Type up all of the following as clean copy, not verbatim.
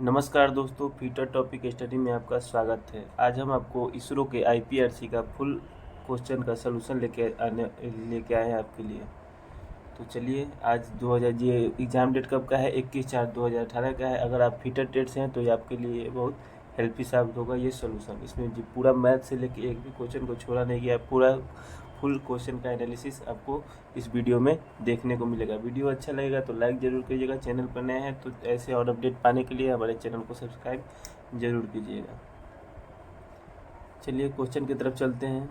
नमस्कार दोस्तों, future topic study में आपका स्वागत है। आज हम आपको इसरो के आईपीआरसी का फुल क्वेश्चन का सलूशन लेके आए हैं आपके लिए। तो चलिए, आज 2000 ये एग्ज़ाम डेट कब का है? 21/4/2018 का है। अगर आप फ्यूचर टेट से हैं तो ये आपके लिए बहुत हेल्पफुल साबित होगा ये सलूशन। इसमें जो पूरा मैथ से लेके एक भी क्वेश्चन को छोड़ा नहीं गया, पूरा फुल क्वेश्चन का एनालिसिस आपको इस वीडियो में देखने को मिलेगा। वीडियो अच्छा लगेगा तो लाइक ज़रूर कीजिएगा। चैनल पर नए हैं तो ऐसे और अपडेट पाने के लिए हमारे चैनल को सब्सक्राइब ज़रूर कीजिएगा। चलिए क्वेश्चन की तरफ चलते हैं।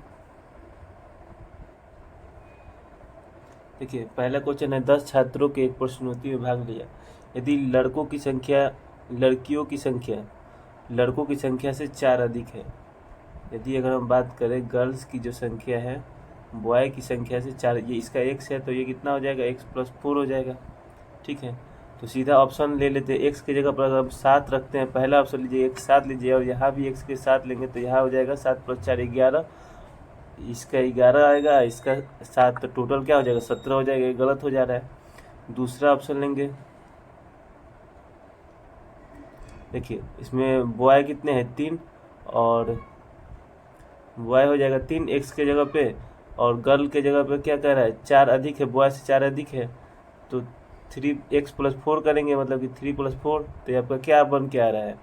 देखिए, पहला क्वेश्चन है, 10 छात्रों के एक प्रश्नोत्तरी में भाग लिया। यदि लड़कियों की संख्या से 4 अधिक है। यदि अगर हम बात करें गर्ल्स की जो संख्या है बॉय की संख्या से 4, ये इसका x है तो ये कितना हो जाएगा? x+4 हो जाएगा। ठीक है, तो सीधा ऑप्शन ले लेते हैं। x की जगह पर हम 7 रखते हैं। पहला ऑप्शन लीजिए, x 7 लीजिए और यहाँ भी x के 7 लेंगे तो यहाँ हो जाएगा 7 + 4 11। इसका 11 आएगा, इसका 7, तो टोटल क्या हो जाएगा? 17 हो जाएगा। ये गलत हो जा रहा है। दूसरा ऑप्शन लेंगे। देखिए, इसमें बॉय कितने हैं? 3, और बॉय हो जाएगा 3 x के जगह पे, और गर्ल के जगह पे क्या कह रहा है? 4 अधिक है, बॉय से 4 अधिक है तो 3x+4 करेंगे, मतलब कि 3+4, तो ये आपका क्या बन के आ रहा है?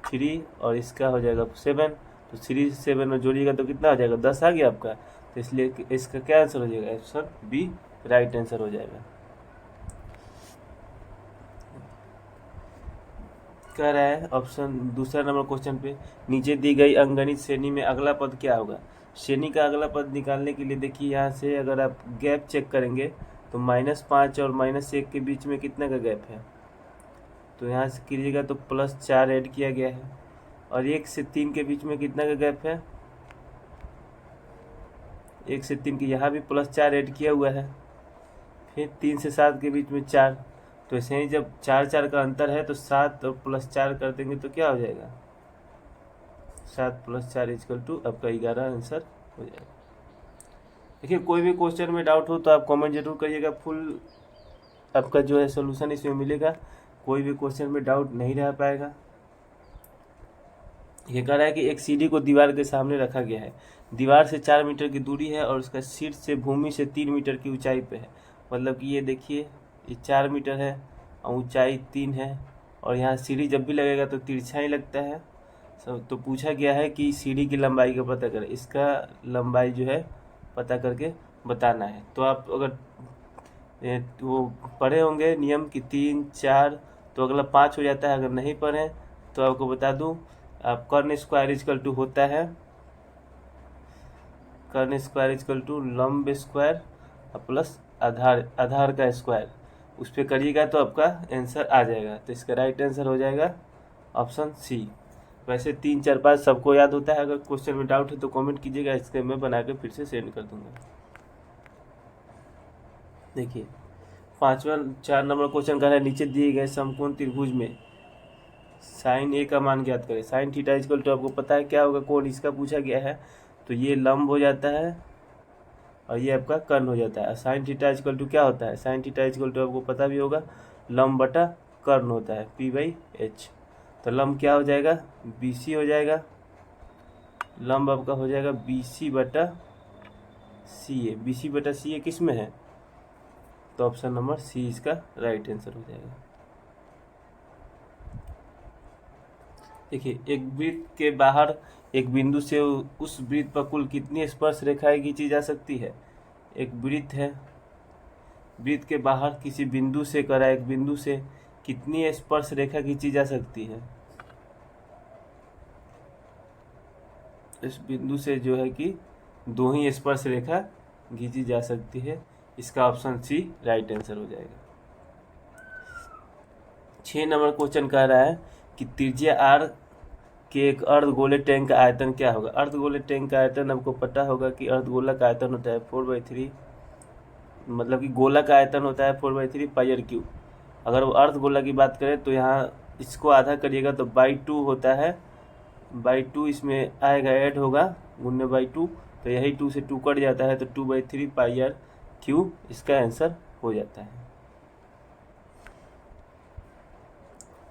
3, और इसका हो जाएगा 7। तो 3 7 में जोड़िएगा तो कितना हो जाएगा? 10 आ गया आपका। तो इसलिए इसका क्या आंसर हो जाएगा? ऑप्शन बी राइट आंसर हो जाएगा। कह रहा है ऑप्शन दूसरा नंबर क्वेश्चन पे, नीचे दी गई अंकगणित श्रेणी में अगला पद क्या होगा? श्रेणी का अगला पद निकालने के लिए देखिए, यहाँ से अगर आप गैप चेक करेंगे तो -5 और -1 के बीच में कितना का गैप है? तो यहाँ से कीजिएगा तो +4 ऐड किया गया है। और 1 से 3 के बीच में कितना का गैप है? 1 से 3 के यहाँ भी +4 ऐड किया हुआ है। फिर 3 से 7 के बीच में 4, तो ऐसे ही जब 4 का अंतर है तो 7 और +4 कर देंगे तो क्या हो जाएगा? 7 + 4 = आपका 11 आंसर हो जाएगा। देखिए, कोई भी क्वेश्चन में डाउट हो तो आप कमेंट जरूर करिएगा। फुल आपका जो है सॉल्यूशन इसमें मिलेगा, कोई भी क्वेश्चन में डाउट नहीं रह पाएगा। ये कह रहा है कि एक सीढ़ी को दीवार के सामने रखा गया है। दीवार से 4 मीटर की दूरी है और उसका शीर्ष से भूमि से 3 मीटर की ऊंचाई पे है। मतलब कि ये देखिए, ये 4 मीटर है और ऊंचाई 3 है, और यहाँ सीढ़ी जब भी लगेगा तो तिरछा ही लगता है। सब तो पूछा गया है कि सीढ़ी की लंबाई का पता करें। इसका लंबाई जो है पता करके बताना है। तो आप अगर वो पढ़े होंगे नियम की 3 4, तो अगला 5 हो जाता है। अगर नहीं पढ़े तो आपको बता दूं, आप कर्ण स्क्वायर इक्वल टू होता है, कर्ण स्क्वायर इक्वल टू लंब स्क्वायर प्लस आधार का स्क्वायर, उस पर करिएगा तो आपका आंसर आ जाएगा। तो इसका राइट आंसर हो जाएगा ऑप्शन सी। वैसे 3 4 5 सबको याद होता है। अगर क्वेश्चन में डाउट है तो कमेंट कीजिएगा, इसके मैं बना के फिर से सेंड कर दूंगा। देखिए, 4 नंबर क्वेश्चन का है, नीचे दिए गए समकोण त्रिभुज में साइन ए का मान ज्ञात करें। साइन थीटा इक्वल टू आपको पता है क्या होगा? कोण, इसका पूछा गया है। तो ये लंब हो जाता है और ये आपका कर्ण हो जाता है। साइन थीटा इक्वल टू क्या होता है? साइन थीटा इक्वल टू आपको पता भी होगा, लंब बटा कर्ण होता है, P/H। तो लंब क्या हो जाएगा? BC हो जाएगा। लंब आपका हो जाएगा BC/CA। BC/CA किस में है? तो ऑप्शन नंबर सी इसका राइट आंसर हो जाएगा। देखिए, एक वृत्त के बाहर एक बिंदु से उस वृत्त पर कुल कितनी स्पर्श रेखाएं खींची जा सकती है? एक वृत्त है, वृत्त के बाहर किसी बिंदु से करा, एक बिंदु से कितनी स्पर्श रेखा खींची जा सकती है? इस बिंदु से जो है कि 2 ही स्पर्श रेखा खींची जा सकती है। इसका ऑप्शन सी राइट आंसर हो जाएगा। 6 नंबर क्वेश्चन कह रहा है कि त्रिज्या r के एक अर्धगोले टैंक का आयतन क्या होगा? अर्धगोले टैंक का आयतन आपको पता होगा कि अर्धगोला का आयतन होता है 4/3, मतलब कि गोला का आयतन होता है 4/3 πr3। अगर वो अर्धगोला की बात करें तो यहाँ इसको आधा करिएगा तो /2 होता है। /2 इसमें आएगा, ऐड होगा, गुणने /2, तो यही 2 से 2 कट जाता है तो 2/3 πr3 इसका आंसर हो जाता है।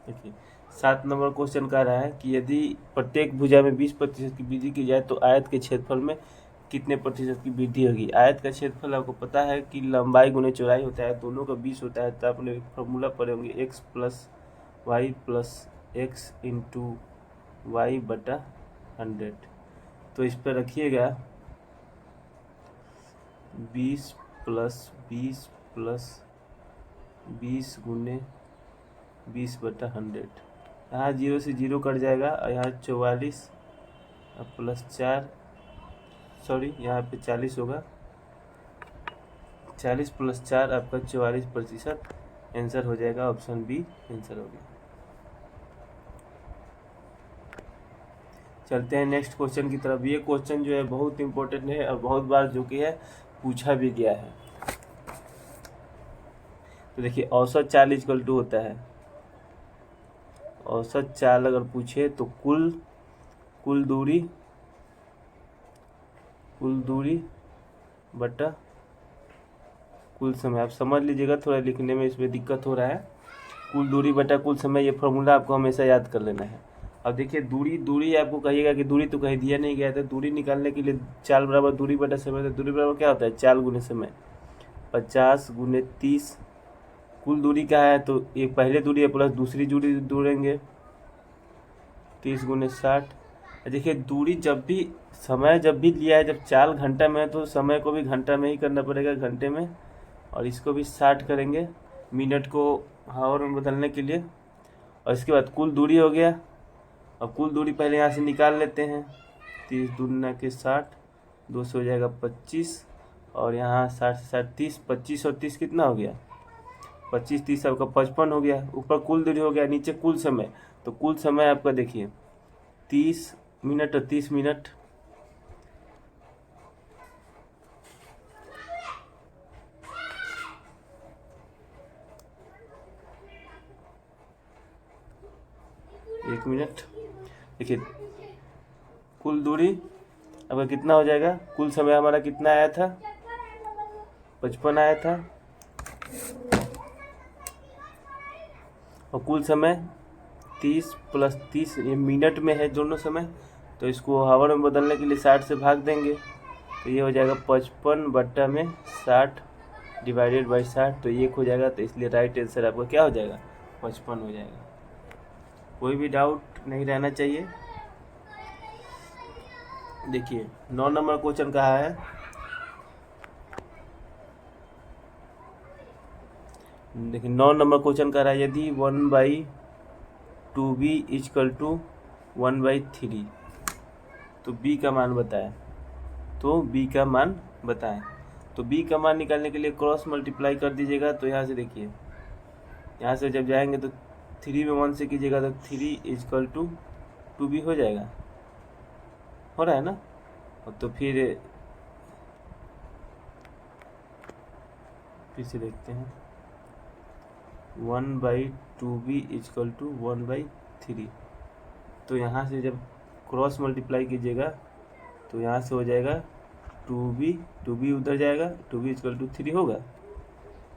देखिए 7 नंबर क्वेश्चन कह रहा है कि यदि प्रत्येक भुजा में 20% की वृद्धि की जाए तो आयत के क्षेत्रफल में कितने प्रतिशत की वृद्धि होगी। आयत का क्षेत्रफल आपको पता है कि लंबाई गुने चौड़ाई होता है, दोनों का 20 होता है। तो आपने फॉर्मूला पढ़े होंगे x plus y plus x into y बटा 100। तो इस पर रखिएगा 20 प्लस 20 प्लस 20 गुने 20 बटा 100। यहाँ 0 से 0 कट जाएगा और यहाँ 44 प्लस 4 यहाँ पे 40 होगा। 40 प्लस 4 आपका 44% आंसर हो जाएगा। ऑप्शन बी आंसर हो गया। चलते हैं नेक्स्ट क्वेश्चन की तरफ। ये क्वेश्चन जो है बहुत इंपॉर्टेंट है और बहुत बार जो कि है पूछा भी गया है। तो देखिए औसत चाल इक्वल टू होता है, औसत चाल अगर पूछे तो कुल दूरी बटा कुल समय। आप समझ लीजिएगा, थोड़ा लिखने में इसमें दिक्कत हो रहा है। कुल दूरी बटा कुल समय, ये फॉर्मूला आपको हमेशा याद कर लेना है। अब देखिए दूरी आपको कहिएगा कि दूरी तो कहीं दिया नहीं गया था। दूरी निकालने के लिए चाल बराबर दूरी बटा समय। तो दूरी बराबर क्या होता है, चाल गुने समय। 50 गुने 30 कुल दूरी क्या है, तो एक पहले दूरी है प्लस दूसरी दूरी जोड़ेंगे 30 गुने 60। देखिए दूरी समय जब भी लिया है, जब चाल घंटा में है तो समय को भी घंटा में ही करना पड़ेगा, घंटे में। और इसको भी 60 करेंगे मिनट को हावर में बदलने के लिए। और इसके बाद कुल दूरी हो गया। अब कुल दूरी पहले यहाँ से निकाल लेते हैं। 30 दूना के 60, 2 से हो जाएगा 25 और यहाँ 60 से 60 30, 25 और 30 कितना हो गया, 25 30 आपका 55 हो गया। ऊपर कुल दूरी हो गया, नीचे कुल समय। तो कुल समय आपका देखिए 30 मिनट और 30 मिनट। एक मिनट। देखिए कुल दूरी अब कितना हो जाएगा, कुल समय हमारा कितना आया था, 55 आया था। और कुल समय 30 प्लस 30, ये मिनट में है दोनों समय। तो इसको हावर में बदलने के लिए 60 से भाग देंगे। तो ये हो जाएगा 55 बट्टा में 60 डिवाइडेड बाई 60। तो ये हो जाएगा। तो इसलिए राइट आंसर आपका क्या हो जाएगा, 55 हो जाएगा। कोई भी डाउट नहीं रहना चाहिए। देखिए 9 नंबर क्वेश्चन कहा है, देखिए 9 नंबर क्वेश्चन कह रहा है यदि 1/2b इक्वल टू 1/3 तो b का मान बताएं। तो b का मान बताएं। तो b का मान निकालने के लिए क्रॉस मल्टीप्लाई कर दीजिएगा। तो यहाँ से देखिए, यहाँ से जब जाएंगे तो 3 में 1 से कीजिएगा तो 3 इक्वल टू 2b हो जाएगा, हो रहा है ना। तो फिर से देखते हैं 1/2b इक्वल टू 1/3। तो यहाँ से जब क्रॉस मल्टीप्लाई कीजिएगा तो यहाँ से हो जाएगा 2b उधर जाएगा, 2b इक्वल टू 3 होगा।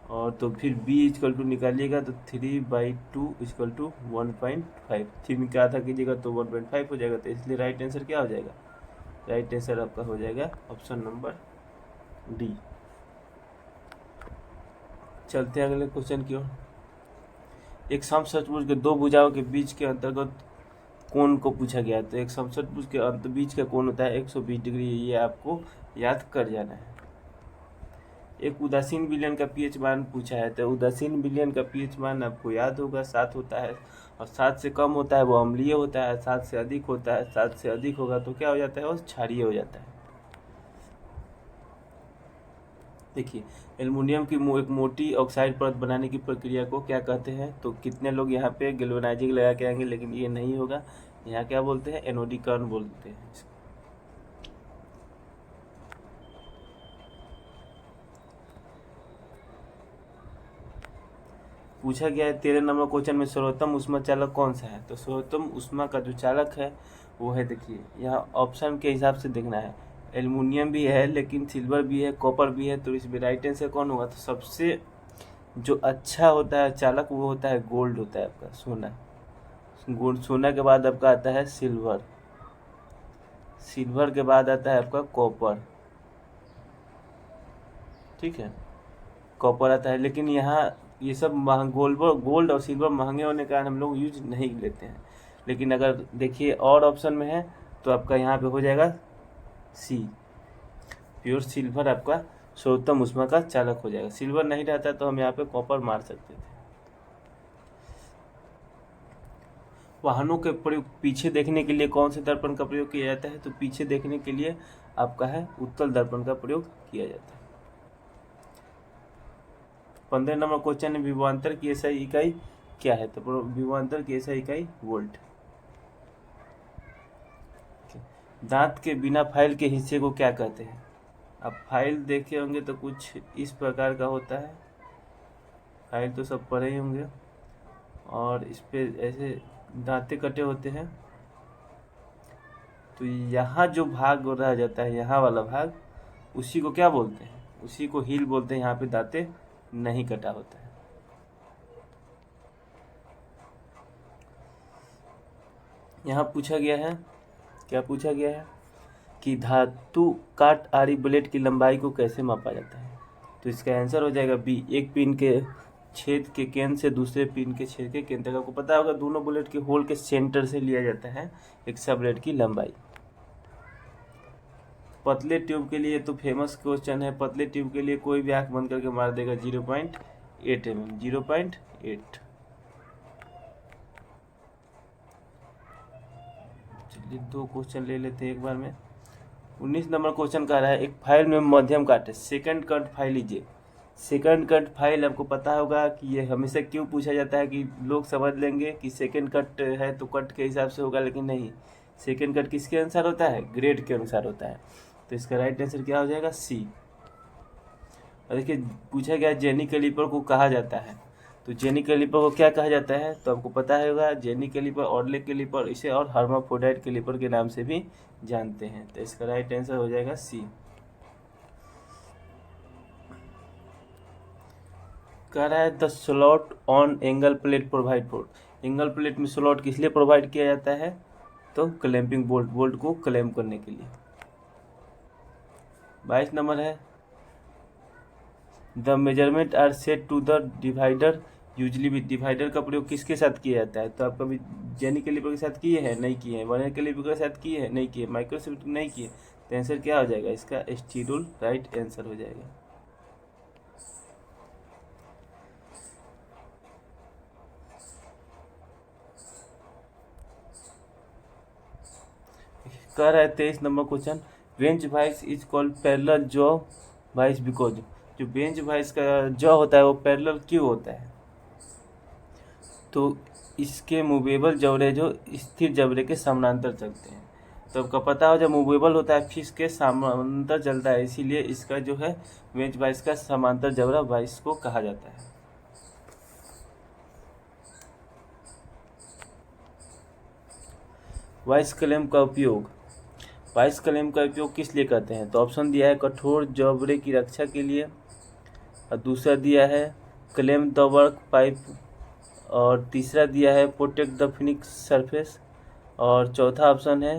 और तो फिर b इक्वल टू निकालिएगा तो 3/2 इक्वल टू 1.5। 3 में क्या आधा कीजिएगा तो 1.5 हो जाएगा। तो इसलिए राइट आंसर क्या हो जाएगा, राइट आंसर आपका हो जाएगा ऑप्शन नंबर डी। चलते हैं अगले क्वेश्चन की ओर। एक समचतुर्भुज के दो भुजाओं के बीच के अंतर्गत कोण को पूछा गया है। तो एक समचतुर्भुज के बीच का कोण होता है 120 डिग्री। ये आपको याद कर जाना है। एक उदासीन विलयन का पीएच मान पूछा है। तो उदासीन विलयन का पीएच मान आपको याद होगा 7 होता है। और 7 से कम होता है वो अम्लीय होता है, 7 से अधिक होता है, 7 से अधिक होगा तो क्या हो जाता है, वो क्षारीय हो जाता है। देखिए एल्युमिनियम की एक मोटी ऑक्साइड परत बनाने की प्रक्रिया को क्या कहते हैं। तो कितने लोग यहाँ पे गैल्वेनाइजिंग लगा के आएंगे, लेकिन ये नहीं होगा। यहाँ क्या बोलते हैं, एनोडीकरण बोलते हैं। पूछा गया है 13 नंबर क्वेश्चन में सर्वोत्तम ऊष्मा चालक कौन सा है। तो सर्वोत्तम ऊष्मा का जो चालक है वो है, देखिए यहाँ ऑप्शन के हिसाब से देखना है। एल्युमिनियम भी है, लेकिन सिल्वर भी है, कॉपर भी है। तो इसमें राइट आंसर कौन होगा, तो सबसे जो अच्छा होता है चालक वो होता है गोल्ड, होता है आपका सोना। सोना के बाद आपका आता है सिल्वर, सिल्वर के बाद आता है आपका कॉपर, ठीक है, कॉपर आता है। लेकिन यहाँ ये सब गोल्ड और सिल्वर महंगे होने के कारण हम लोग यूज नहीं लेते हैं। लेकिन अगर देखिए और ऑप्शन में है तो आपका यहाँ पे हो जाएगा सी, प्योर सिल्वर आपका सर्वोत्तम ऊष्मा का चालक हो जाएगा। सिल्वर नहीं रहता तो हम यहाँ पे कॉपर मार सकते थे। वाहनों के प्रयोग पीछे देखने के लिए कौन से दर्पण का प्रयोग किया जाता है? तो पीछे देखने के लिए आपका है उत्तल दर्पण का प्रयोग किया जाता है। 15 नंबर क्वेश्चन है, विभवांतर की एसआई इकाई क्या है? तो विभवांतर की एसआई इकाई वोल्ट। दांत के बिना फाइल के हिस्से को क्या कहते हैं? आप फाइल देखे होंगे तो कुछ इस प्रकार का होता है, फाइल तो सब पढ़े ही होंगे, और इस पे ऐसे दांते कटे होते हैं। तो यहाँ जो भाग रह जाता है, यहाँ वाला भाग, उसी को क्या बोलते हैं? उसी को हील बोलते हैं। यहाँ पे दांते नहीं कटा होता है। यहाँ पूछा गया है, क्या पूछा गया है कि धातु काट आरी ब्लेड की लंबाई को कैसे मापा जाता है? तो इसका आंसर हो जाएगा बी, एक पिन के छेद के केंद्र से दूसरे पिन के छेद के केंद्र तक। आपको पता होगा दोनों बुलेट के होल के सेंटर से लिया जाता है एक सब ब्लेड की लंबाई। पतले ट्यूब के लिए तो फेमस क्वेश्चन है, पतले ट्यूब के लिए कोई भी आंख बंद करके मार देगा 0.8 mm, 0.8। चलिए 2 क्वेश्चन ले लेते हैं एक बार में। 19 नंबर क्वेश्चन कह रहा है, एक फाइल में मध्यम काट है, सेकंड कट फाइल लीजिए। सेकंड कट फाइल आपको पता होगा कि ये हमेशा क्यों पूछा जाता है कि लोग समझ लेंगे कि सेकंड कट है तो कट के हिसाब से होगा, लेकिन नहीं, सेकंड कट किसके अनुसार होता है? ग्रेड के अनुसार होता है। तो इसका राइट आंसर क्या हो जाएगा? सी। और देखिए पूछा गया जेनी कैलिपर को कहा जाता है, तो जेनी कैलिपर को क्या कहा जाता है? तो आपको पता होगा जेनी कैलिपर, ऑर्ले कैलिपर, इसे और हर्माफ्रोडाइट कैलिपर के नाम से भी जानते हैं। तो इसका राइट आंसर हो जाएगा सी। कह रहा है the slot on angle plate provide for, angle plate में स्लॉट किस लिए प्रोवाइड किया जाता है? तो क्लैंपिंग बोल्ट को क्लैम्प करने के लिए। 22 नंबर है, the measurement are set to the divider usually with, divider का प्रयोग किसके साथ किया जाता है? तो आप कभी जेनी कैलिपर के साथ किए हैं? नहीं किए हैं। वर्नियर कैलिपर के साथ किए हैं? नहीं किए। माइक्रोस्कोप नहीं किए। तो आंसर क्या हो जाएगा इसका? स्टीरूल राइट आंसर हो जाएगा। कह रहा है 23 number question, bench vice is called parallel jaw vice because, जो बेंच वाइस का जॉ होता है वो पैरेलल क्यों होता है? तो इसके मूवेबल जबड़े जो स्थिर जबड़े के समानांतर चलते हैं। तो आपका पता हो जब मूवेबल होता है फिश के समानांतर चलता है, इसीलिए इसका जो है बेंच वाइस का समांतर जबड़ा वाइस को कहा जाता है। वाइस क्लेम का उपयोग, वाइस क्लेम का उपयोग किस लिए करते हैं? तो ऑप्शन दिया है कठोर जबड़े की रक्षा के लिए, और दूसरा दिया है क्लेम द वर्क पाइप, और तीसरा दिया है प्रोटेक्ट द फिनिक्स सरफेस, और चौथा ऑप्शन है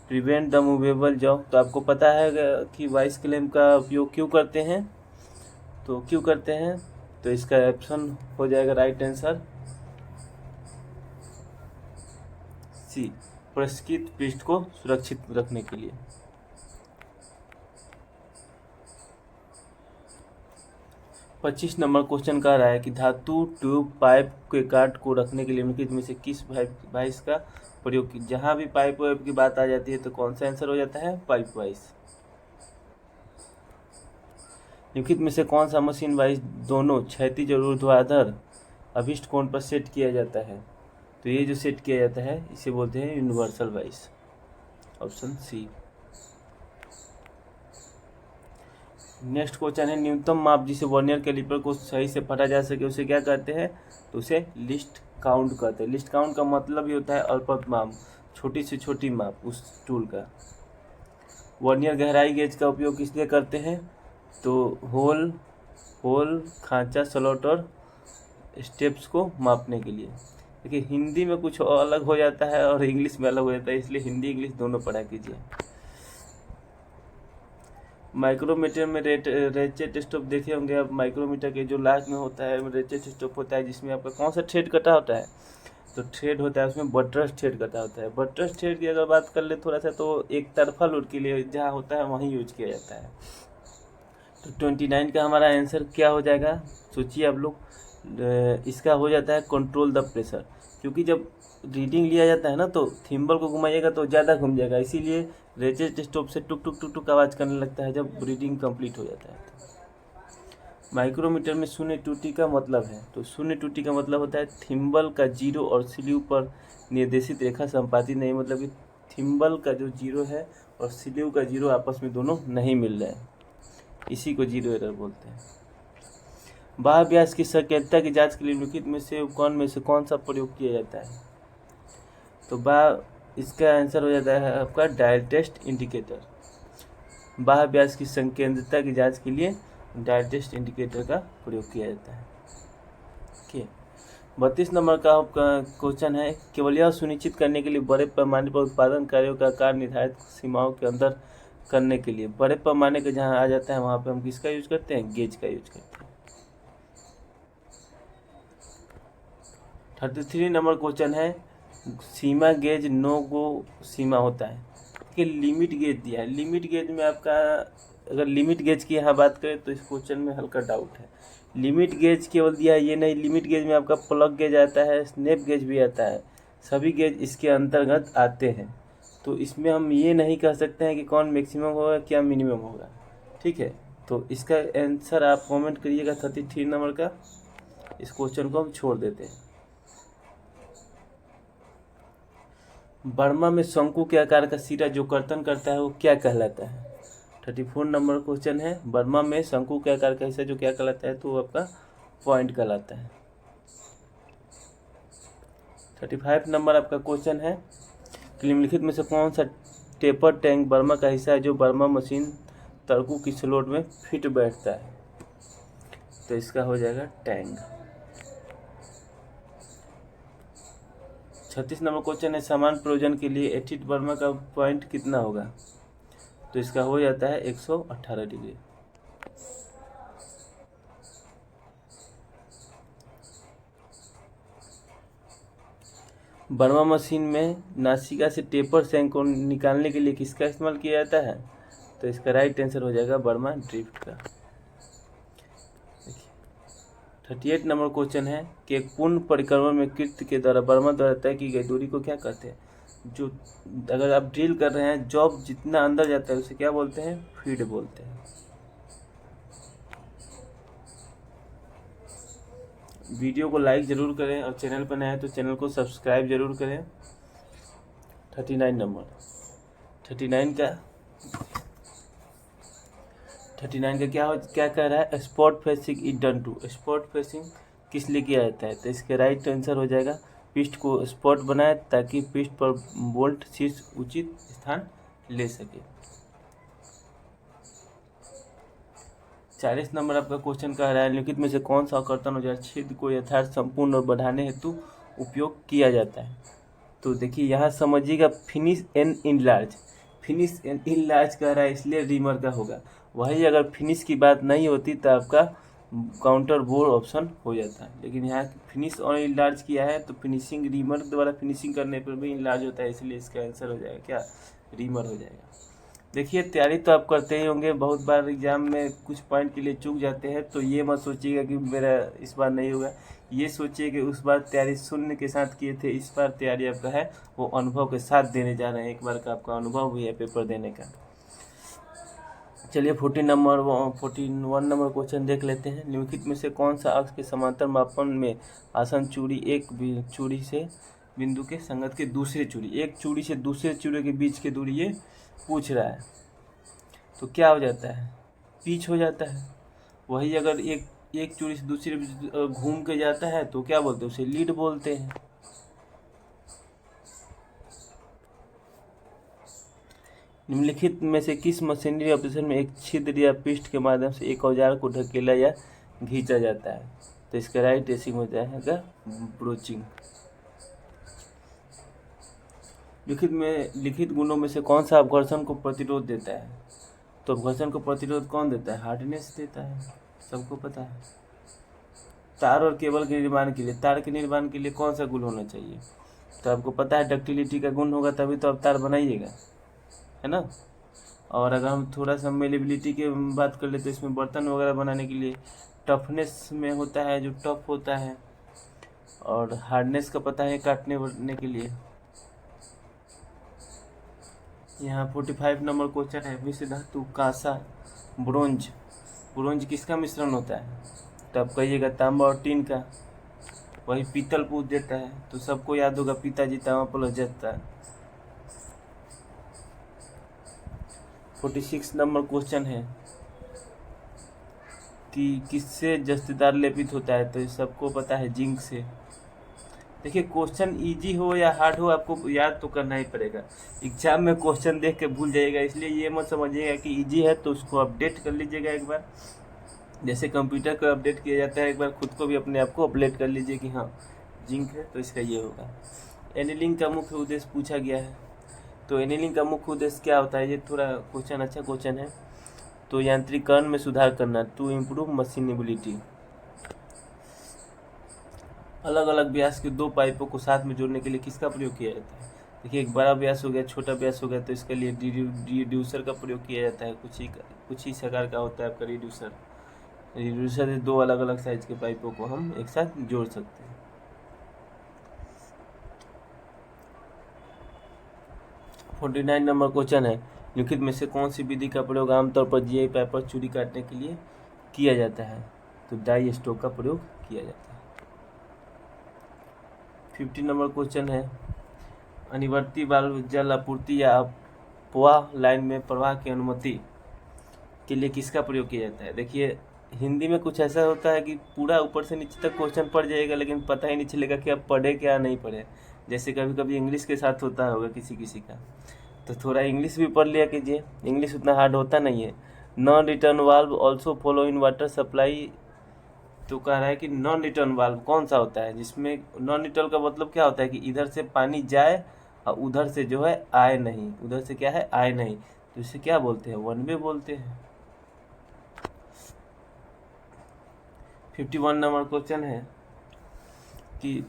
प्रिवेंट द मूवेबल जॉ। तो आपको पता है कि वाइस क्लेम का उपयोग क्यों करते हैं? तो क्यों करते हैं? तो इसका ऑप्शन हो जाएगा राइट आंसर सी, परिष्कृत पृष्ठ को सुरक्षित रखने के लिए। पच्चीस नंबर क्वेश्चन कह रहा है कि धातु ट्यूब पाइप के काट को रखने के लिए निम्नलिखित में से किस वाइस का प्रयोग की? जहाँ भी पाइप वाइप की बात आ जाती है तो कौन सा आंसर हो जाता है? Pipe vice. निम्नलिखित में से कौन सा मशीन वाइस दोनों क्षैतिज और ऊर्ध्वाधर अभिष्ट कोण पर सेट किया जाता है? तो ये जो सेट किया जाता है इसे बोलते हैं universal vice, option C. Next question है, न्यूनतम माप जिसे वर्नियर कैलिपर को सही से पढ़ा जा सके उसे क्या कहते हैं? तो उसे लिस्ट काउंट कहते हैं। लिस्ट काउंट का मतलब ही होता है अल्पत माप, छोटी से छोटी माप उस टूल का। वर्नियर गहराई गेज का उपयोग किस लिए करते हैं? तो होल खांचा स्लॉट और स्टेप्स को मापने के लिए। देखिए हिंदी में कुछ अलग हो जाता है और इंग्लिश में अलग हो जाता है, इसलिए हिंदी इंग्लिश दोनों पढ़ा कीजिए। माइक्रोमीटर में रेचेट स्टोप देखे होंगे आप। माइक्रोमीटर के जो लास्ट में होता है रेचेट स्टोप होता है, जिसमें आपका कौन सा थ्रेड कटा होता है, तो थ्रेड होता है उसमें बटरस थ्रेड कटा होता है। बटरस थ्रेड की अगर बात कर ले थोड़ा सा, तो एक तरफा लोड के लिए जहाँ होता है वहीं यूज किया जाता है। तो 29 का हमारा आंसर क्या हो जाएगा, सोचिए आप लोग। इसका हो जाता है कंट्रोल द प्रेशर, क्योंकि जब रीडिंग लिया जाता है ना तो थिम्बल को घुमाइएगा तो ज़्यादा घूम जाएगा, इसीलिए रेचेट स्टोप से टुक टुक टुक टुक आवाज़ करने लगता है जब रीडिंग कंप्लीट हो जाता है। माइक्रोमीटर में शून्य त्रुटि का मतलब है, तो शून्य त्रुटि का मतलब होता है थिम्बल का जीरो और स्लीव पर निर्देशित रेखा संपादित नहीं, मतलब कि थिम्बल का जो जीरो है और स्लीव का जीरो आपस में दोनों नहीं मिल रहे हैं, इसी को जीरो एरर बोलते हैं। बाह्य व्यास की सक्रियता की जांच के लिए निम्नलिखित में से कौन सा प्रयोग किया जाता है, तो इसका आंसर हो जाता है आपका डायल टेस्ट इंडिकेटर। बाह्य व्यास की संकेंद्रता की जांच के लिए डायल टेस्ट इंडिकेटर का प्रयोग किया जाता है। ठीक है, 32 नंबर का आपका क्वेश्चन है, केवल यह सुनिश्चित करने के लिए बड़े पैमाने पर उत्पादन कार्यों का आकार निर्धारित सीमाओं के अंदर करने के लिए, बड़े पैमाने का जहाँ आ जाता है वहाँ पे हम किसका यूज करते हैं, गेज का यूज करते हैं। 33 नंबर क्वेश्चन है, सीमा गेज नो गो सीमा होता है कि लिमिट गेज दिया है। लिमिट गेज में आपका, अगर लिमिट गेज की यहाँ बात करें तो इस क्वेश्चन में हल्का डाउट है। लिमिट गेज केवल दिया है ये नहीं, लिमिट गेज में आपका प्लग गेज आता है, स्नैप गेज भी आता है, सभी गेज इसके अंतर्गत आते हैं। तो इसमें हम ये नहीं कह सकते हैं कि कौन मैक्सिमम होगा क्या मिनिमम होगा। ठीक है, तो इसका आंसर आप कमेंट करिएगा 33 नंबर का। इस क्वेश्चन को हम छोड़ देते हैं। बर्मा में शंकु के आकार का सिरा जो कर्तन करता है वो क्या कहलाता है। 34 नंबर क्वेश्चन है, बर्मा में शंकु के आकार का हिस्सा जो क्या कहलाता है, तो आपका पॉइंट कहलाता है। 35 नंबर आपका क्वेश्चन है, निम्नलिखित में से कौन सा टेपर टैंक बर्मा का हिस्सा है जो बर्मा मशीन तड़कू की स्लोट में फिट बैठता है, तो इसका हो जाएगा टैंक। 36 नंबर क्वेश्चन है, समान प्रयोजन के लिए एथिट बर्मा का पॉइंट कितना होगा, तो इसका हो जाता है 118 डिग्री। बर्मा मशीन में नासिका से टेपर शैंक को निकालने के लिए किसका इस्तेमाल किया जाता है, तो इसका राइट आंसर हो जाएगा बर्मा ड्रिफ्ट का। 38 नंबर क्वेश्चन है कि एक पूर्ण परिक्रमण में कृत्य के द्वारा बर्मा द्वारा तय की गई दूरी को क्या कहते हैं। जो अगर आप ड्रिल कर रहे हैं, जॉब जितना अंदर जाता है उसे क्या बोलते हैं, फीड बोलते हैं। वीडियो को लाइक ज़रूर करें और चैनल पर नए हैं तो चैनल को सब्सक्राइब जरूर करें। 39 नंबर 39 का क्या कह रहा है, spot facing is done to. Spot facing किस लिए किया जाता है, तो इसके राइट आंसर हो जाएगा पिस्ट को स्पॉट बनाए ताकि पिस्ट पर बोल्ट शीर्ष उचित स्थान ले सके। 40 नंबर आपका क्वेश्चन कह रहा है, निम्नलिखित में से कौन सा कर्तन औजार छेद को यथार्थ संपूर्ण और बढ़ाने हेतु उपयोग किया जाता है, तो देखिए यहाँ समझिएगा finish and enlarge. Finish and enlarge कह रहा है इसलिए रीमर का होगा, वही अगर फिनिश की बात नहीं होती तो आपका काउंटर बोर ऑप्शन हो जाता है, लेकिन यहाँ फिनिश और इनलार्ज किया है तो फिनिशिंग रीमर द्वारा फिनिशिंग करने पर भी इनलार्ज होता है, इसलिए इसका आंसर हो जाएगा क्या, रीमर हो जाएगा। देखिए तैयारी तो आप करते ही होंगे, बहुत बार एग्जाम में कुछ पॉइंट के लिए चूक जाते हैं, तो ये मत सोचिएगा कि मेरा इस बार नहीं होगा, ये सोचिए कि उस बार तैयारी शून्य के साथ किए थे, इस बार तैयारी आपका है वो अनुभव के साथ देने जा रहे हैं, एक बार का आपका अनुभव भी है पेपर देने का। चलिए 41 नंबर क्वेश्चन देख लेते हैं, निम्नलिखित में से कौन सा अक्ष के समांतर मापन में आसन चूड़ी एक चूड़ी से बिंदु के संगत के दूसरे चूड़ी, एक चूड़ी से दूसरे चूड़ी के बीच की दूरी ये पूछ रहा है, तो क्या हो जाता है, पिच हो जाता है। वही अगर एक चूड़ी से दूसरे घूम के जाता है तो क्या बोलते हैं, उसे लीड बोलते हैं। निम्नलिखित में से किस मशीनरी ऑपरेशन में एक छिद्र या पिस्ट के माध्यम से एक औजार को ढकेला या खींचा जाता है, तो इसका राइट आंसर हो जाएगा ब्रोचिंग। लिखित गुणों में से कौन सा अपघर्षण को प्रतिरोध देता है? तो अपघर्षण को प्रतिरोध कौन देता है? हार्डनेस देता है, सबको पता है। तार और केबल के निर्माण के लिए, तार के निर्माण के लिए कौन सा गुण होना चाहिए? तो आपको पता है डक्टिलिटी का गुण होगा, तभी तो आप तार बनाइएगा, है ना। और अगर हम थोड़ा सा मेलेबिलिटी की बात कर ले तो इसमें बर्तन वगैरह बनाने के लिए टफनेस में होता है, जो टफ होता है, और हार्डनेस का पता है काटने वरने के लिए। यहाँ 45 नंबर क्वेश्चन है, मिश्र धातु कांसा ब्रोंज, ब्रोंज किसका मिश्रण होता है? तो आप कहिएगा तांबा और टीन का। वही पीतल पूछ देता है, तो सबको याद होगा पिताजी तांबा प्लस जस्ता। 46 नंबर क्वेश्चन है कि किससे जस्तेदार लेपित होता है? तो ये सबको पता है, जिंक से। देखिए क्वेश्चन इजी हो या हार्ड हो, आपको याद तो करना ही पड़ेगा। एग्जाम में क्वेश्चन देख के भूल जाइएगा, इसलिए ये मत समझिएगा कि इजी है तो उसको अपडेट कर लीजिएगा एक बार। जैसे कंप्यूटर को अपडेट किया जाता है, एक बार खुद को भी अपने आप को अपडेट कर लीजिए कि हाँ जिंक है तो इसका ये होगा। एनीलिंग का मुख्य उद्देश्य पूछा गया है, तो एनीलिंग का मुख्य उद्देश्य क्या होता है? ये थोड़ा क्वेश्चन अच्छा क्वेश्चन है। तो यांत्रिकरण में सुधार करना, टू इम्प्रूव मशीनेबिलिटी। अलग अलग व्यास के दो पाइपों को साथ में जोड़ने के लिए किसका प्रयोग किया जाता है? देखिए एक बड़ा व्यास हो गया, छोटा व्यास हो गया, तो इसके लिए रिड्यूसर का प्रयोग किया जाता है। कुछ ही प्रकार का होता है आपका रिड्यूसर। रिड्यूसर से दो अलग अलग साइज के पाइपों को हम एक साथ जोड़ सकते हैं। 49 नंबर क्वेश्चन है, लिखित में से कौन सी विधि का प्रयोग आमतौर पर जीआई पेपर चूड़ी काटने के लिए किया जाता है? तो डाई स्टोक का प्रयोग किया जाता है। 50 नंबर क्वेश्चन है, अनिवर्ती वाल्व जल आपूर्ति या अपवाह लाइन में प्रवाह की अनुमति के लिए किसका प्रयोग किया जाता है? देखिए हिंदी में कुछ ऐसा होता है कि पूरा ऊपर से नीचे तक क्वेश्चन पढ़ जाएगा, लेकिन पता ही नहीं चलेगा कि आप पढ़े क्या नहीं पढ़े। जैसे कभी कभी इंग्लिश के साथ होता होगा किसी किसी का, तो थोड़ा इंग्लिश भी पढ़ लिया कीजिए, इंग्लिश उतना हार्ड होता नहीं है। Non return valve also follow in water supply, तो कह रहा है कि नॉन रिटर्न वाल्व कौन सा होता है जिसमें नॉन रिटर्न का मतलब क्या होता है कि इधर से पानी जाए और उधर से जो है आए नहीं, उधर से क्या है आए नहीं, तो इसे क्या बोलते हैं? वन वे बोलते हैं। 51 नंबर क्वेश्चन है कि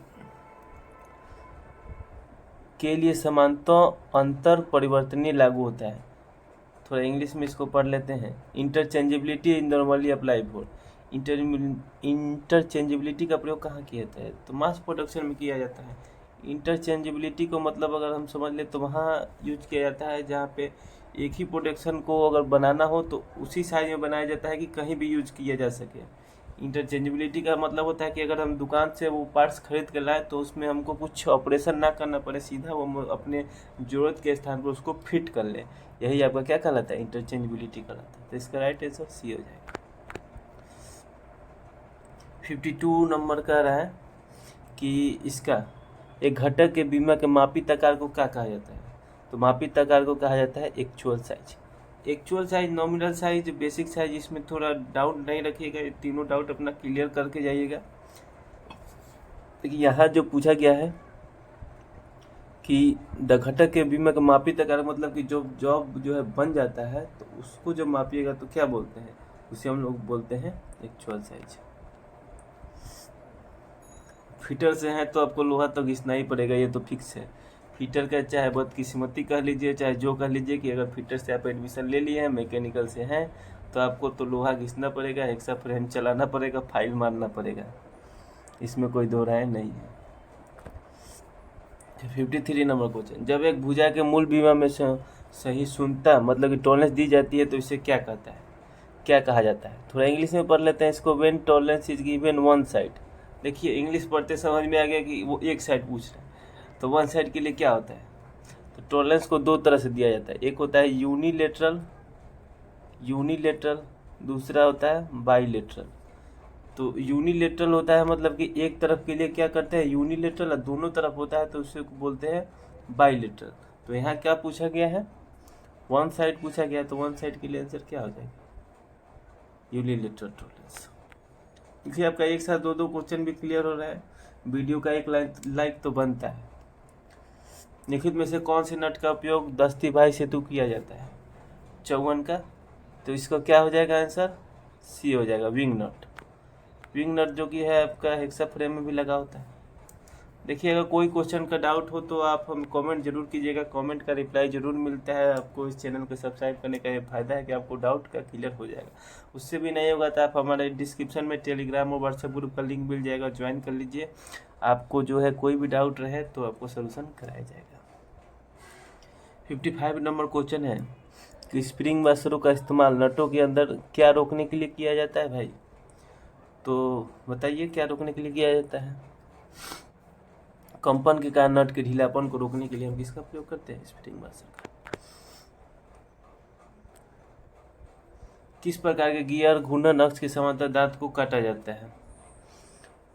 के लिए समानता अंतर परिवर्तनीय लागू होता है। थोड़ा इंग्लिश में इसको पढ़ लेते हैं। Interchangeability normally apply for, interchangeability का प्रयोग कहाँ किया जाता है? तो मास प्रोडक्शन में किया जाता है। इंटरचेंजेबिलिटी को मतलब अगर हम समझ ले तो वहाँ यूज किया जाता है जहाँ पे एक ही प्रोडक्शन को अगर बनाना हो तो उसी साइज में बनाया जाता है कि कहीं भी यूज किया जा सके। इंटरचेंजेबिलिटी का मतलब होता है कि अगर हम दुकान से वो पार्ट्स खरीद कर लाए तो उसमें हमको कुछ ऑपरेशन ना करना पड़े, सीधा वो अपने ज़रूरत के स्थान पर उसको फिट कर ले। यही आपका क्या कहलाता है? इंटरचेंजेबिलिटी कहलाता है। तो इसका राइट आंसर सी हो जाएगा। 52 नंबर कह रहा है कि इसका एक घटक के बीमा के मापित आकार को क्या कहा जाता है? तो मापित आकार को कहा जाता है actual size. Actual size, nominal size, basic size, इसमें थोड़ा डाउट नहीं रखिएगा, ये तीनों डाउट अपना क्लियर करके जाइएगा। देखिए यहाँ जो पूछा गया है कि द घटक के बीमा का मापित आकार मतलब कि जो जॉब जो है बन जाता है तो उसको जब मापिएगा तो क्या बोलते हैं? उसे हम लोग बोलते हैं एक्चुअल साइज। फीटर से है तो आपको लोहा तो घिसना ही पड़ेगा, ये तो फिक्स है। फीटर का चाहे बदकिस्मती कह लीजिए चाहे जो कह लीजिए कि अगर फीटर से आप एडमिशन ले लिए हैं, मैकेनिकल से हैं, तो आपको तो लोहा घिसना पड़ेगा, हेक्सा फ्रेम चलाना पड़ेगा, फाइल मारना पड़ेगा, इसमें कोई दो राय नहीं है। 53 नंबर क्वेश्चन, जब एक भुजा के मूल बीमा में सही शून्यता मतलब कि टॉलरेंस दी जाती है तो इसे क्या कहता है, क्या कहा जाता है? थोड़ा इंग्लिश में पढ़ लेते हैं इसको। When tolerance is given one side. देखिए इंग्लिश पढ़ते समझ में आ गया कि वो एक साइड पूछ रहा है, तो वन साइड के लिए क्या होता है? तो टॉलरेंस को दो तरह से दिया जाता है, एक होता है यूनिलेटरल, दूसरा होता है बाईलेटरल। तो यूनिलेटरल होता है मतलब कि एक तरफ के लिए क्या करते हैं यूनिलेटरल, और दोनों तरफ होता है तो उसे बोलते हैं बाईलेटरल। तो यहाँ क्या पूछा गया है? वन साइड पूछा गया, तो वन साइड के लिए आंसर क्या हो जाएगा? Unilateral tolerance. देखिए आपका एक साथ दो क्वेश्चन भी क्लियर हो रहा है, वीडियो का एक लाइक तो बनता है। निम्नलिखित में से कौन से नट का उपयोग दस्ती सेतु किया जाता है? चौवन का। तो इसका क्या हो जाएगा आंसर? सी हो जाएगा, विंग नट। विंग नट जो कि है आपका हेक्सा फ्रेम में भी लगा होता है। देखिए, अगर कोई क्वेश्चन का डाउट हो तो आप हम कमेंट जरूर कीजिएगा, कमेंट का रिप्लाई जरूर मिलता है। आपको इस चैनल को सब्सक्राइब करने का ये फायदा है कि आपको डाउट का क्लियर हो जाएगा। उससे भी नहीं होगा तो आप हमारे डिस्क्रिप्शन में टेलीग्राम और व्हाट्सएप ग्रुप का लिंक मिल जाएगा, ज्वाइन कर लीजिए। आपको जो है कोई भी डाउट रहे तो आपको सोल्यूशन कराया जाएगा। 55 नंबर क्वेश्चन है कि स्प्रिंग वाशरों का इस्तेमाल नटों के अंदर क्या रोकने के लिए किया जाता है भाई? तो बताइए क्या रोकने के लिए किया जाता है? कंपन के कारण नट के ढीलापन को रोकने के लिए हम किसका प्रयोग करते हैं? स्प्रिंग वाशर का। किस प्रकार के गियर घूर्णन अक्ष के समांतर दांत को काटा जाता है?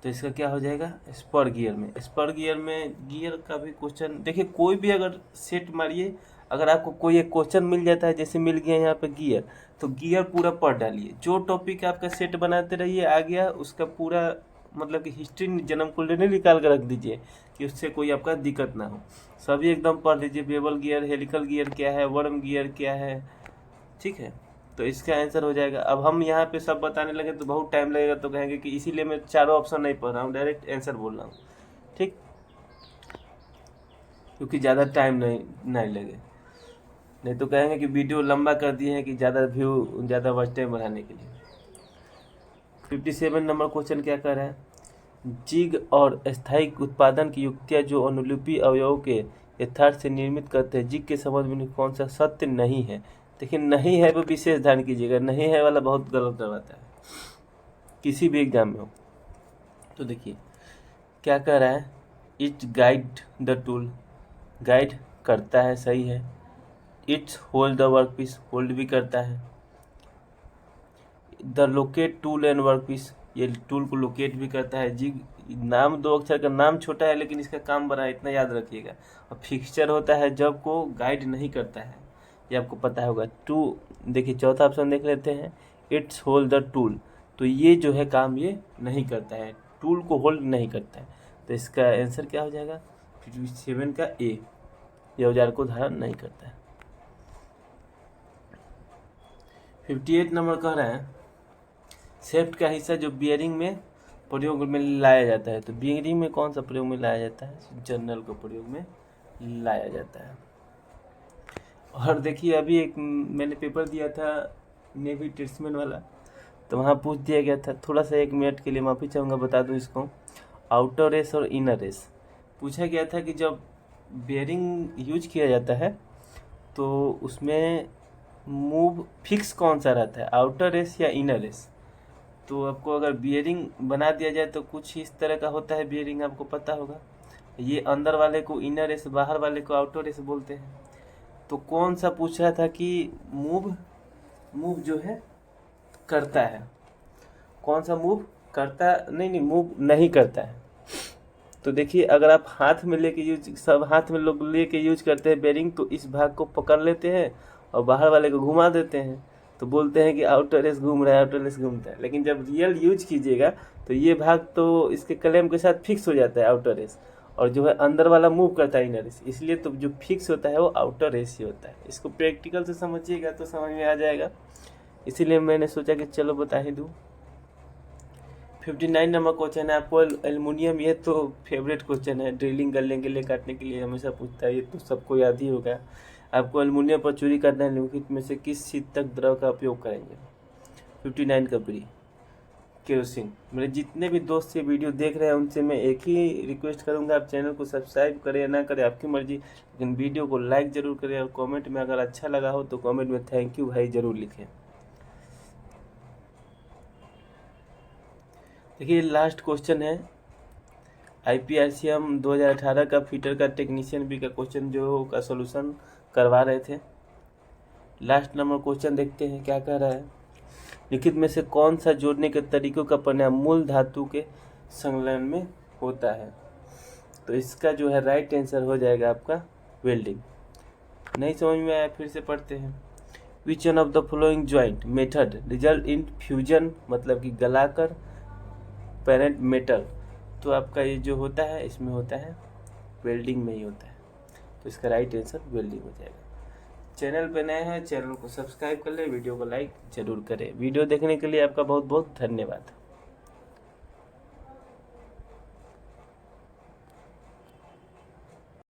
तो इसका क्या हो जाएगा? स्पर गियर में। स्पर गियर में गियर का भी क्वेश्चन देखिए, कोई भी अगर सेट मारिए, अगर आपको कोई एक क्वेश्चन मिल जाता है, जैसे मिल गया यहाँ पे गियर, तो गियर पूरा पढ़ डालिए। जो टॉपिक आपका सेट बनाते रहिए, आ गया उसका पूरा मतलब कि हिस्ट्री जन्म कुंडली निकाल कर रख दीजिए कि उससे कोई आपका दिक्कत ना हो। सभी एकदम पढ़ लीजिए। बेवल गियर, हेलिकल गियर क्या है, वर्म गियर क्या है, ठीक है। तो इसका आंसर हो जाएगा। अब हम यहाँ पे सब बताने लगे तो बहुत टाइम लगेगा, तो कहेंगे कि इसीलिए मैं चारों ऑप्शन नहीं पढ़ रहा हूँ, डायरेक्ट आंसर बोल रहा हूँ, ठीक, क्योंकि ज़्यादा टाइम नहीं लगे। नहीं तो कहेंगे कि वीडियो लंबा कर दिए हैं कि ज़्यादा व्यू, ज़्यादा वॉच टाइम बढ़ाने के लिए। 57 नंबर क्वेश्चन क्या कर रहा है? जिग और स्थायी उत्पादन की युक्तियाँ जो अनुलिपि अवयवों के यथार्थ से निर्मित करते हैं, जिग के संबंध में कौन सा सत्य नहीं है? देखिए, नहीं है वो विशेष ध्यान कीजिएगा, नहीं है वाला बहुत गलत रहता है किसी भी एग्जाम में हो। तो देखिए क्या कह रहा है? It's guide the tool, guide करता है, सही है। It's hold the work piece, hold भी करता है। The locate tool and work piece, ये टूल को लोकेट भी करता है। जिग नाम दो अक्षर का, नाम छोटा है लेकिन इसका काम बड़ा है, इतना याद रखिएगा। और फिक्सचर होता है जब को गाइड नहीं करता है, ये आपको पता होगा। टू देखिए चौथा ऑप्शन देख लेते हैं, इट्स होल्ड द टूल, तो ये जो है काम ये नहीं करता है, टूल को होल्ड नहीं करता है। तो इसका आंसर क्या हो जाएगा? 57 का ए, ये औजार को धारण नहीं करता है। 58 नंबर कह रहा है शेफ्ट का हिस्सा जो बियरिंग में प्रयोग में लाया जाता है। तो बियरिंग में कौन सा प्रयोग में लाया जाता है? जनरल को प्रयोग में लाया जाता है। और देखिए, अभी एक मैंने पेपर दिया था नेवी ट्रेड्समैन वाला, तो वहाँ पूछ दिया गया था, थोड़ा सा 1 मिनट के लिए माफ़ी चाहूँगा, बता दूँ इसको। आउटर रेस और इनर रेस पूछा गया था कि जब बियरिंग यूज किया जाता है तो उसमें मूव फिक्स कौन सा रहता है, आउटर रेस या इनर रेस? तो आपको अगर बियरिंग बना दिया जाए तो कुछ इस तरह का होता है बियरिंग, आपको पता होगा। ये अंदर वाले को इनर रेस, बाहर वाले को आउटर रेस बोलते हैं। तो कौन सा पूछ रहा था कि मूव जो है करता है, कौन सा मूव करता, नहीं मूव नहीं करता है। तो देखिए, अगर आप हाथ में लेके यूज, सब हाथ में लोग लेके यूज करते हैं बेरिंग, तो इस भाग को पकड़ लेते हैं और बाहर वाले को घुमा देते हैं, तो बोलते हैं कि आउटर रेस घूम रहा है, आउटर रेस घूमता है। लेकिन जब रियल यूज कीजिएगा तो ये भाग तो इसके क्लेम के साथ फिक्स हो जाता है, आउटर रेस, और जो है अंदर वाला मूव करता है इनर रेस। इसलिए तो जो फिक्स होता है वो आउटर रेस ही होता है। इसको प्रैक्टिकल से समझिएगा तो समझ में आ जाएगा, इसीलिए मैंने सोचा कि चलो बता ही दूँ। 59 नंबर क्वेश्चन है आपको एल्युमिनियम, ये तो फेवरेट क्वेश्चन है, ड्रिलिंग करने के लिए, काटने के लिए हमेशा पूछता है, ये तो सबको याद ही होगा। आपको एल्युमिनियम पर चोरी करना है, निम्नलिखित में से किस शीतक द्रव का उपयोग करेंगे? 59 का बी, केरोसिन। मेरे जितने भी दोस्त ये वीडियो देख रहे हैं उनसे मैं एक ही रिक्वेस्ट करूंगा, आप चैनल को सब्सक्राइब करें या ना करें आपकी मर्जी, लेकिन वीडियो को लाइक जरूर करें और कमेंट में अगर अच्छा लगा हो तो कमेंट में थैंक यू भाई जरूर लिखें। देखिए लास्ट क्वेश्चन है IPRCM 2018 का फीटर का टेक्नीशियन बी का क्वेश्चन जो का सॉल्यूशन करवा रहे थे। लास्ट नंबर क्वेश्चन देखते हैं क्या कह रहा है। लिखित में से कौन सा जोड़ने के तरीकों का परिणाम मूल धातु के संलयन में होता है? तो इसका जो है राइट आंसर हो जाएगा आपका वेल्डिंग। नहीं समझ में आया फिर से पढ़ते हैं। Which one of the following joint method result in fusion, मतलब कि गलाकर पेरेंट मेटल। तो आपका ये जो होता है इसमें होता है वेल्डिंग में ही होता है। तो इसका राइट आंसर वेल्डिंग हो जाएगा। चैनल पे नए हैं, चैनल को सब्सक्राइब कर ले, वीडियो को लाइक जरूर करें। वीडियो देखने के लिए आपका बहुत बहुत धन्यवाद।